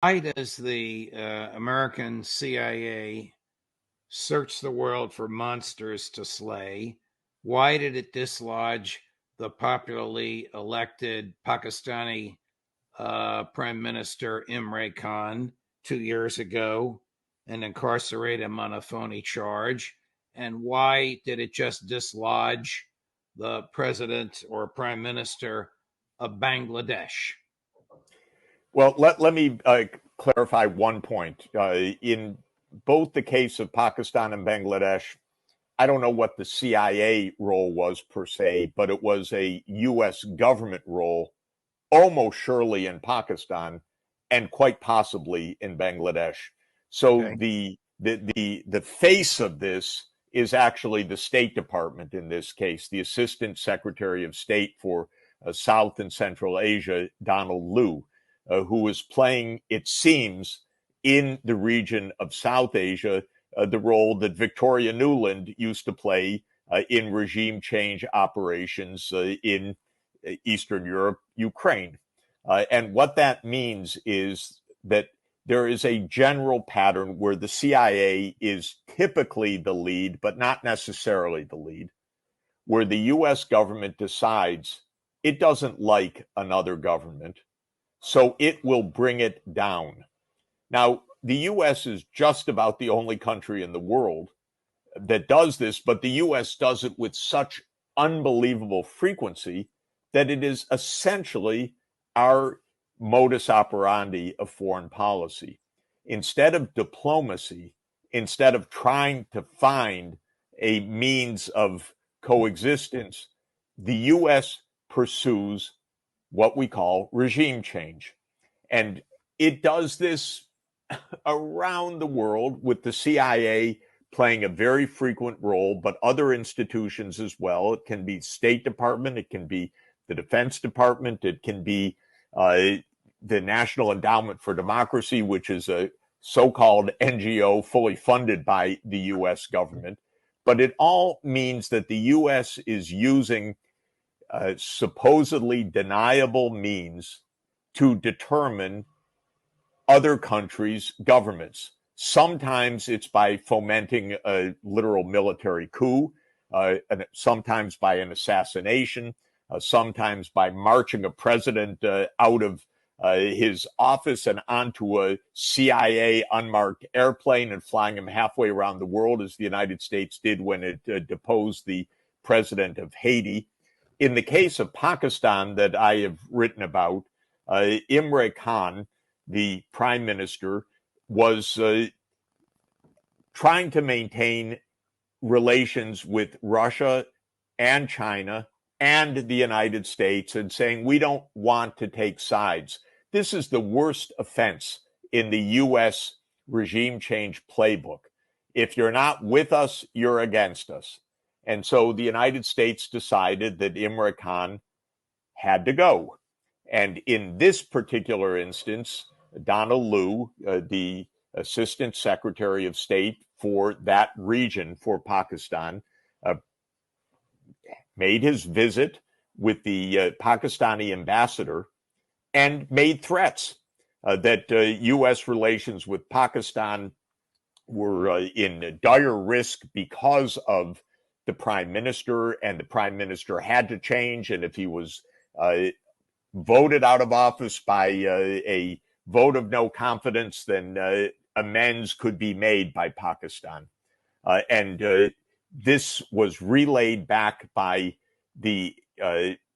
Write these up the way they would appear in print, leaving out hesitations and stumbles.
Why does the American CIA search the world for monsters to slay? Why did it dislodge the popularly elected Pakistani Prime Minister Imran Khan 2 years ago and incarcerate him on a phony charge? And why did it just dislodge the president or prime minister of Bangladesh? Well, let me clarify one point. In both the case of Pakistan and Bangladesh, I don't know what the CIA role was per se, but it was a U.S. government role, almost surely in Pakistan, and quite possibly in Bangladesh. So Okay. the face of this is actually the State Department in this case, the Assistant Secretary of State for South and Central Asia, Donald Lu, who is playing, it seems, in the region of South Asia, the role that Victoria Nuland used to play in regime change operations in Eastern Europe, Ukraine. And what that means is that there is a general pattern where the CIA is typically the lead, but not necessarily the lead, where the US government decides it doesn't like another government, so it will bring it down. Now, the US is just about the only country in the world that does this, but the US does it with such unbelievable frequency that it is essentially our modus operandi of foreign policy. Instead of diplomacy, instead of trying to find a means of coexistence, the US pursues what we call regime change. And it does this around the world, with the CIA playing a very frequent role, but other institutions as well. It can be State Department, it can be the Defense Department, it can be the National Endowment for Democracy, which is a so-called NGO fully funded by the U.S. government. But it all means that the U.S. is using supposedly deniable means to determine other countries' governments. Sometimes it's by fomenting a literal military coup, and sometimes by an assassination, sometimes by marching a president out of his office and onto a CIA unmarked airplane and flying him halfway around the world, as the United States did when it deposed the president of Haiti. In the case of Pakistan that I have written about, Imran Khan, the prime minister, was trying to maintain relations with Russia and China and the United States and saying, we don't want to take sides. This is the worst offense in the U.S. regime change playbook. If you're not with us, you're against us. And so the United States decided that Imran Khan had to go. And in this particular instance, Donald Lu, the Assistant Secretary of State for that region for Pakistan, made his visit with the Pakistani ambassador and made threats that U.S. relations with Pakistan were in dire risk because of the prime minister, and the prime minister had to change. And if he was voted out of office by a vote of no confidence, then amends could be made by Pakistan. And this was relayed back by the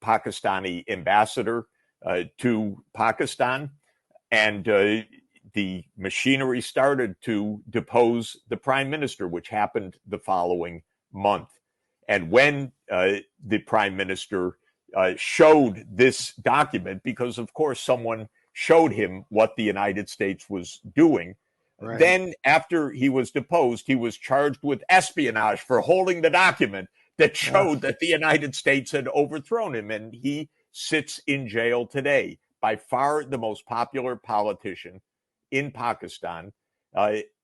Pakistani ambassador to Pakistan, and the machinery started to depose the prime minister, which happened the following month. And when the prime minister showed this document, because of course someone showed him what the United States was doing, Right. then after he was deposed, he was charged with espionage for holding the document that showed that the United States had overthrown him. And he sits in jail today, by far the most popular politician in Pakistan.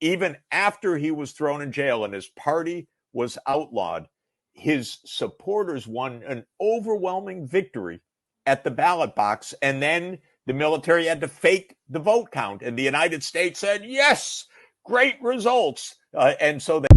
Even after he was thrown in jail and his party was outlawed, his supporters won an overwhelming victory at the ballot box. And then the military had to fake the vote count. And the United States said, yes, great results. And so they